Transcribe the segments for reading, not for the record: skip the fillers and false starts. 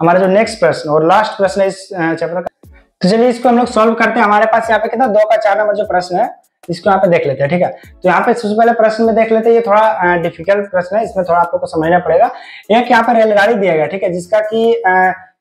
हमारा जो नेक्स्ट प्रश्न और लास्ट प्रश्न है इस चैप्टर का। तो चलिए इसको हम लोग सॉल्व करते हैं। हमारे पास यहाँ पे कितना 2 का 4 नंबर जो प्रश्न है इसको यहाँ पे देख लेते हैं, ठीक है। तो यहाँ पे सबसे पहले प्रश्न में देख लेते हैं, ये थोड़ा डिफिकल्ट प्रश्न है, इसमें थोड़ा आप लोग को समझना पड़ेगा। एक यहाँ पे रेलगाड़ी दिया गया, ठीक है, जिसका कि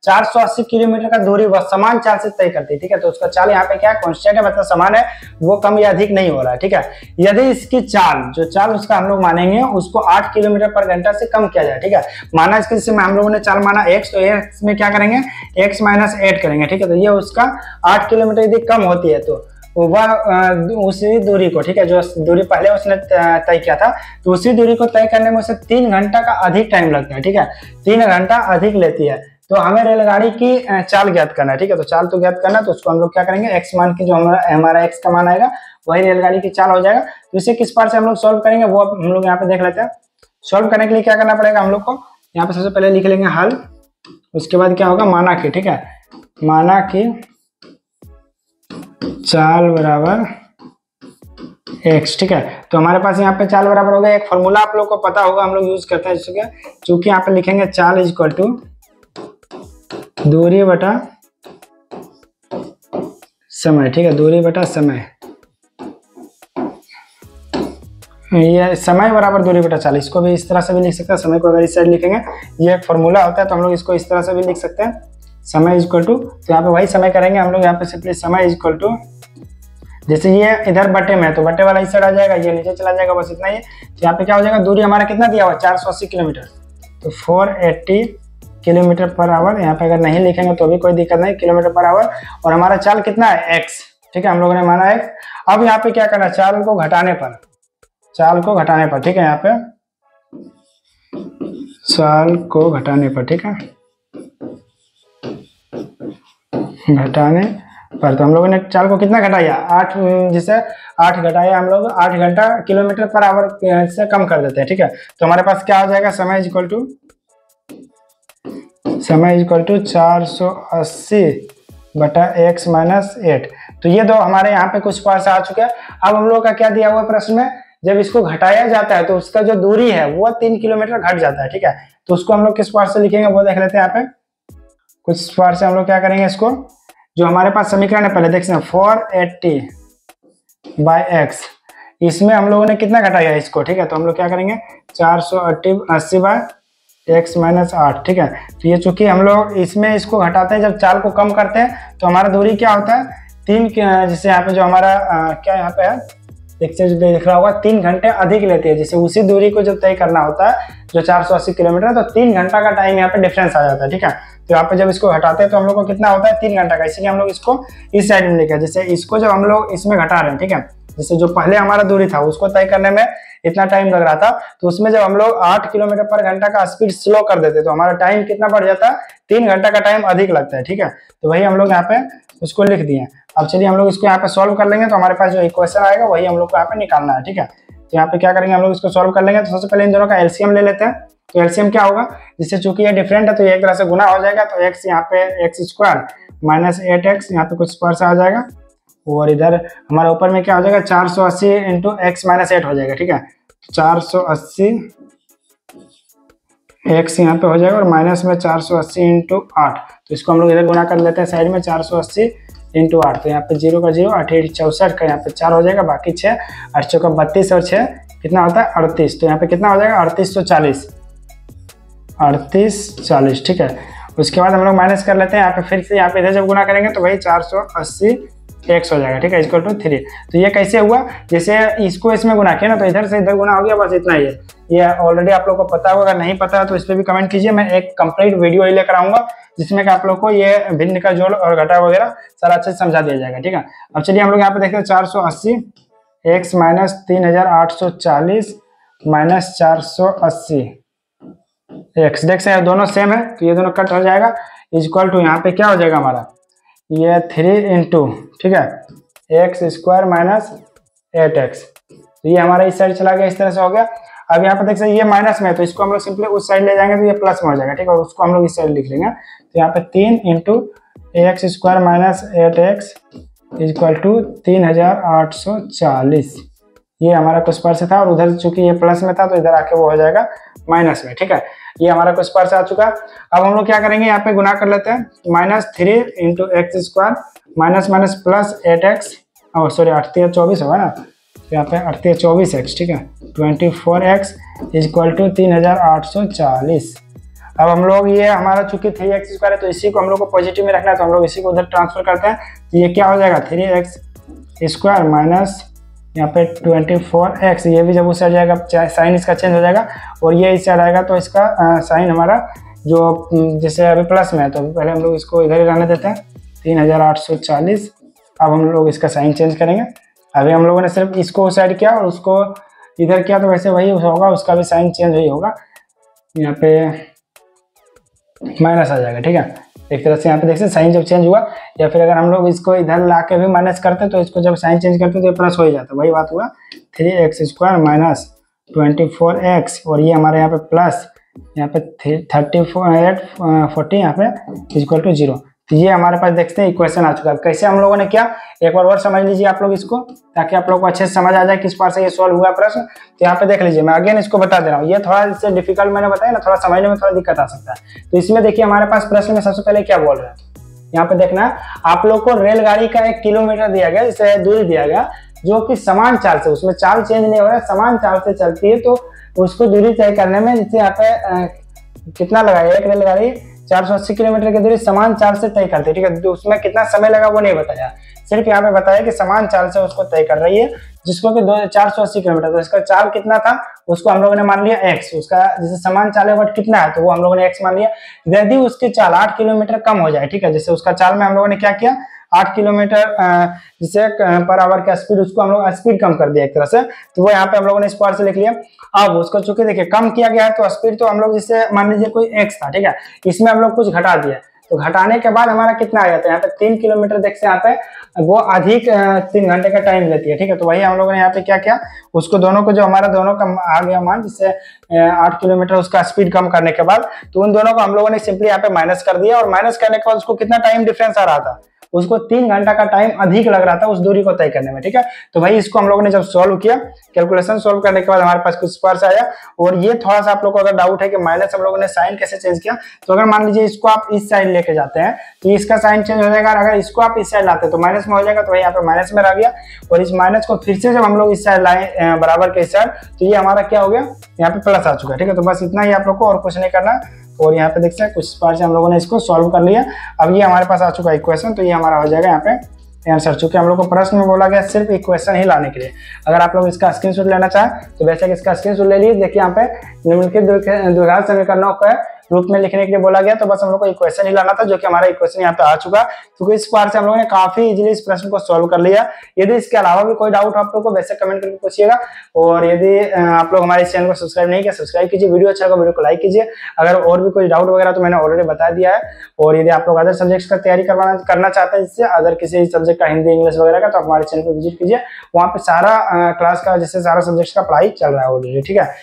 480 किलोमीटर का दूरी वह समान चाल से तय करती है, ठीक है। तो उसका चाल यहाँ पे क्या है, कांस्टेंट है, मतलब समान है, वो कम या अधिक नहीं हो रहा है, ठीक है। यदि इसकी चाल, जो चाल उसका हम लोग मानेंगे उसको 8 किलोमीटर पर घंटा से कम किया जाए, ठीक है। माना इसके जिसमें हम लोगों ने चाल माना x, तो x में क्या करेंगे, x - 8 करेंगे, ठीक है। तो ये उसका 8 किलोमीटर यदि कम होती है तो वह उसी दूरी को, ठीक है, जो दूरी पहले उसने तय किया था, तो उसी दूरी को तय करने में उसे 3 घंटा का अधिक टाइम लगता है, ठीक है। 3 घंटा अधिक लेती है। तो हमें रेलगाड़ी की चाल ज्ञात करना है, ठीक है। तो चाल तो ज्ञात करना, तो उसको हम लोग क्या करेंगे, x मान के जो हमारा x का मान आएगा वही रेलगाड़ी की चाल हो जाएगा। तो इसे किस पार्ट से हम लोग सॉल्व करेंगे वो हम लोग यहाँ पे देख लेते हैं। सॉल्व करने के लिए क्या करना पड़ेगा हम लोग को, यहाँ पे सबसे पहले लिख लेंगे हल, उसके बाद क्या होगा, माना की, ठीक है, माना की चाल बराबर x, ठीक है। तो हमारे पास यहाँ पे चाल बराबर हो गया, एक फॉर्मूला आप लोग को पता होगा, हम लोग यूज करते हैं जिसको, चूंकि यहाँ पे लिखेंगे चाल इक्वल टू दूरी बटा समय, ठीक है, दूरी बटा समय। ये समय बराबर दूरी बटा चाल, इसको भी इस तरह से भी लिख सकते हैं। समय को अगर इस साइड लिखेंगे, ये एक फॉर्मूला होता है, तो हम लोग इसको इस तरह से भी लिख सकते हैं, समय इक्वल टू, तो यहाँ पे वही समय करेंगे हम लोग, यहाँ पे सिंपली समय इक्वल टू, जैसे ये इधर बटे में है तो बटे वाला इस साइड आ जाएगा, ये नीचे चला जाएगा, बस इतना ही। तो यहाँ पे क्या हो जाएगा, दूरी हमारा कितना दिया हुआ, 480 किलोमीटर, तो 480 किलोमीटर पर आवर। यहाँ पे अगर नहीं लिखेंगे तो भी कोई दिक्कत नहीं, किलोमीटर पर आवर। और हमारा चाल कितना है, x, ठीक है, हम लोगों ने माना x। अब यहाँ पे क्या करना, चाल को घटाने पर, चाल को घटाने पर, ठीक है, यहाँ पे चाल को घटाने पर, ठीक है, घटाने पर, तो हम लोगों ने चाल को कितना घटाया, 8, जिसे 8 घटाया हम लोग, 8 घंटा किलोमीटर पर आवर से कम कर देते हैं, ठीक है। तो हमारे पास क्या हो जाएगा, समय इक्वल टू 480 बटा x - 8। तो ये दो हमारे यहाँ पे कुछ पार्ट आ चुके हैं। अब हम लोग का क्या दिया हुआ प्रश्न में, जब इसको घटाया जाता है तो उसका जो दूरी है वो 3 किलोमीटर घट जाता है, ठीक है। तो उसको हम लोग किस पार्ट से लिखेंगे वो देख लेते हैं। यहाँ पे कुछ पार्ट से हम लोग क्या करेंगे, इसको जो हमारे पास समीकरण है पहले देखते हैं, 480 बाई x, इसमें हम लोगों ने कितना घटाया इसको, ठीक है। तो हम लोग क्या करेंगे, 480 बाई x - 8, ठीक है। तो ये चूंकि हम लोग इसमें इसको घटाते हैं, जब चाल को कम करते हैं तो हमारा दूरी क्या होता है, 3, जिससे यहाँ पे जो हमारा क्या यहाँ पे है, दिख रहा होगा, 3 घंटे अधिक लेती है। जैसे उसी दूरी को जब तय करना होता है जो 480 किलोमीटर, तो 3 घंटा का टाइम यहाँ पे डिफरेंस आ जाता है, ठीक है। तो यहाँ पे जब इसको घटाते हैं तो हम लोग को कितना होता है, 3 घंटा का, इसलिए हम लोग इसको इस साइड में लिखा। जैसे इसको जब हम लोग इसमें घटा रहे हैं, ठीक है, जैसे जो पहले हमारा दूरी था उसको तय करने में इतना टाइम लग रहा था, तो उसमें जब हम लोग 8 किलोमीटर पर घंटा का स्पीड स्लो कर देते तो हमारा टाइम कितना बढ़ जाता है, 3 घंटा का टाइम अधिक लगता है, ठीक है। तो वही हम लोग यहाँ पे उसको लिख दिए। अब चलिए हम लोग इसको यहाँ पे सॉल्व कर लेंगे, तो हमारे पास जो इक्वेशन आएगा वही हम लोग को यहाँ पे निकालना है, ठीक है। तो यहाँ पे क्या करेंगे, हम लोग इसको सॉल्व कर लेंगे। तो सबसे पहले इन दोनों का एलसीएम ले लेते हैं। तो एलसीएम क्या होगा, जिससे चूंकि ये डिफरेंट है तो ये एक तरह से गुना हो जाएगा, तो x यहाँ पे x² - 8x, यहाँ पे कुछ पर से आ जाएगा, और इधर हमारे ऊपर में क्या हो जाएगा, 480 इंटू x - 8 हो जाएगा, ठीक है। 480 x यहाँ पे हो जाएगा, और माइनस में 480 इंटू 8, तो इसको हम लोग इधर गुना कर लेते हैं साइड में, 480 इंटू 8, तो यहाँ पे 0 का 0, 8 8 64 का यहाँ पे 4 हो जाएगा, बाकी 6, 8 चौका 32 और 6 कितना होता है 38, तो यहाँ पे कितना हो जाएगा 3840, ठीक है। उसके बाद हम लोग माइनस कर लेते हैं, यहाँ पे फिर से यहाँ पे इधर जब गुना करेंगे तो वही 480 x हो जाएगा, ठीक है, इक्वल टू 3। तो ये कैसे हुआ, जैसे इसको इसमें गुना किया ना तो इधर से इधर गुना हो गया, बस इतना ही है। ये ऑलरेडी आप लोग को पता होगा, अगर नहीं पता है तो इस पर भी कमेंट कीजिए, मैं एक कंप्लीट वीडियो ही लेकर आऊंगा जिसमें कि आप लोग को ये भिन्न का जोड़ और घटा वगैरह सारा अच्छे से समझा दिया जाएगा, ठीक है। अब चलिए हम लोग यहाँ पे देखते हैं 480 x - 3840 - 480 x, देख सकते हैं दोनों सेम है तो ये दोनों कट हो जाएगा, इक्वल टू यहाँ पे क्या हो जाएगा हमारा, ये 3 इंटू, ठीक है, x² - 8x, तो ये हमारा इस साइड चला गया, इस तरह से हो गया। अब यहाँ पे देख सकते ये माइनस में है तो इसको हम लोग सिंपली उस साइड ले जाएंगे तो ये प्लस में हो जाएगा, ठीक है, और उसको हम लोग इस साइड लिख लेंगे। तो यहाँ पे 3 into x² - 8x equal to 3840, ये हमारा कुछ पर से था और उधर चूंकि ये प्लस में था तो इधर आके वो हो जाएगा माइनस में, ठीक है। ये हमारा क्वेश्चन पार्ट से आ चुका है। अब हम लोग क्या करेंगे, यहाँ पे गुना कर लेते हैं, -3 × x² minus minus plus 8x, sorry 8 × 24 होगा ना, तो यहाँ पे 8 × 24x, ठीक है, 24x = 3840। अब हम लोग ये हमारा चूंकि 3x² है तो इसी को हम लोग को पॉजिटिव में रखना है, तो हम लोग इसी को उधर ट्रांसफर करते हैं। तो ये क्या हो जाएगा, 3x² माइनस यहाँ पे 24x, ये भी जब उस साइड जाएगा साइन इसका चेंज हो जाएगा, और ये इस साइड आएगा तो इसका साइन हमारा जो जैसे अभी प्लस में है तो पहले हम लोग इसको इधर ही रहने देते हैं, 3840। अब हम लोग इसका साइन चेंज करेंगे। अभी हम लोगों ने सिर्फ इसको उस साइड किया और उसको इधर किया, तो वैसे वही होगा, उसका भी साइन चेंज वही होगा, यहाँ पे माइनस आ जाएगा, ठीक है। एक तरह से यहाँ पे देखिए साइन जब चेंज हुआ, या फिर अगर हम लोग इसको इधर ला के भी माइनस करते हैं तो इसको जब साइन चेंज करते हैं तो ये प्लस हो ही जाता है, वही बात हुआ, 3x² माइनस 24x, और ये हमारे यहाँ पे प्लस यहाँ पे 3840 यहाँ पे = 0। तो ये हमारे पास देखते हैं इक्वेशन आ चुका है। कैसे हम लोगों ने किया, एक बार और समझ लीजिए आप लोग इसको, ताकि आप लोग को अच्छे से समझ आ जाए किस पार से ये सॉल्व हुआ प्रश्न। तो यहाँ पे देख लीजिए, मैं अगेन इसको बता दे रहा हूँ, ये थोड़ा इससे डिफिकल्ट मैंने बताया ना, थोड़ा समझने में थोड़ा दिक्कत आ सकता है। तो इसमें देखिए हमारे पास प्रश्न में सबसे पहले क्या बोल रहे हैं, यहाँ पे देखना है आप लोग को, रेलगाड़ी का 1 किलोमीटर दिया गया, जैसे दूरी दिया गया, जो कि समान चाल से, उसमें चाल चेंज नहीं हो रहा है, समान चाल से चलती है, तो उसको दूरी तय करने में जैसे यहाँ पे कितना लगाया, एक रेलगाड़ी 480 किलोमीटर की दूरी समान चाल से तय करती है, ठीक है। तो उसमें कितना समय लगा वो नहीं बताया, सिर्फ यहाँ पे बताया कि समान चाल से उसको तय कर रही है, जिसको कि 480 किलोमीटर, तो इसका चाल कितना था उसको हम लोगों ने मान लिया x, उसका जैसे समान चाल है कितना है तो वो हम लोगों ने x मान लिया। यदि उसकी चाल 8 किलोमीटर कम हो जाए, ठीक है, जैसे उसका चाल में हम लोगों ने क्या किया, 8 किलोमीटर जैसे पर आवर का स्पीड, उसको हम लोग स्पीड कम कर दिया एक तरह से, तो वो यहाँ पे हम लोगों ने इस पार से लिख लिया। अब उसको चूंकि देखिए कम किया गया है तो स्पीड तो हम लोग जैसे मान लीजिए कोई x था, ठीक है, इसमें हम लोग कुछ घटा दिया, तो घटाने के बाद हमारा कितना आ जाता है, यहाँ पे 3 किलोमीटर देख से यहाँ पे वो अधिक 3 घंटे का टाइम लेती है, ठीक है। तो वही हम लोगों ने यहाँ पे क्या किया, उसको दोनों को जो हमारा दोनों का आ गया मान, जिससे 8 किलोमीटर उसका स्पीड कम करने के बाद, तो उन दोनों को हम लोगों ने सिंपली यहाँ पे माइनस कर दिया, और माइनस करने के बाद उसको कितना टाइम डिफरेंस आ रहा था, उसको 3 घंटा का टाइम अधिक लग रहा था उस दूरी को तय करने में, ठीक है। तो भाई इसको हम लोगों ने जब सॉल्व किया, कैलकुलेशन सॉल्व करने के बाद हमारे पास कुछ पार्स आया। और ये थोड़ा सा आप लोगों को अगर डाउट है कि माइनस हम लोगों ने साइन कैसे चेंज किया, तो अगर मान लीजिए इसको आप इस साइड लेके जाते हैं तो इसका साइन चेंज हो जाएगा, अगर इसको आप इस साइड लाते हैं तो माइनस में हो जाएगा, तो वही यहाँ पे माइनस में रह गया। और इस माइनस को फिर से जब हम लोग इस साइड लाए बराबर के इस साइड, तो ये हमारा क्या हो गया, यहाँ पे प्लस आ चुका है, ठीक है। तो बस इतना ही आप लोग को, और कुछ नहीं करना। और यहाँ पे देखते हैं कुछ पार्ट से हम लोगों ने इसको सॉल्व कर लिया। अब ये हमारे पास आ चुका है इक्वेशन, तो ये हमारा हो जाएगा यहाँ पे आंसर। चूंकि हम लोग को प्रश्न में बोला गया सिर्फ इक्वेशन ही लाने के लिए। अगर आप लोग इसका स्क्रीनशॉट लेना चाहें तो बेशक इसका स्क्रीनशॉट ले लीजिए। देखिए यहाँ पे निम्नलिखित द्विघात समीकरणों का रूप में लिखने के लिए बोला गया, तो बस हम लोग को इक्वेशन ही लाना था, जो कि हमारा इक्वेशन यहाँ पे आ चुका। तो इस बार से हम लोगों ने काफी इजीली इस प्रश्न को सॉल्व कर लिया। यदि इसके अलावा भी कोई डाउट आप लोग को वैसे कमेंट करके पूछिएगा। और यदि आप लोग हमारे चैनल को सब्सक्राइब नहीं किया, सब्सक्राइब कीजिए। वीडियो अच्छा लगा वीडियो को लाइक कीजिए। अगर और भी कोई डाउट वगैरह तो मैंने ऑलरेडी बता दिया है। और यदि आप लोग अदर सब्जेक्ट्स का तैयारी करना चाहते हैं, जिससे अदर किसी सब्जेक्ट का हिंदी इंग्लिश वगैरह का, तो हमारे चैनल को विजिट कीजिए। वहाँ पे सारा क्लास का जैसे सारा सब्जेक्ट्स का पढ़ाई चल रहा है ऑलरेडी, ठीक है।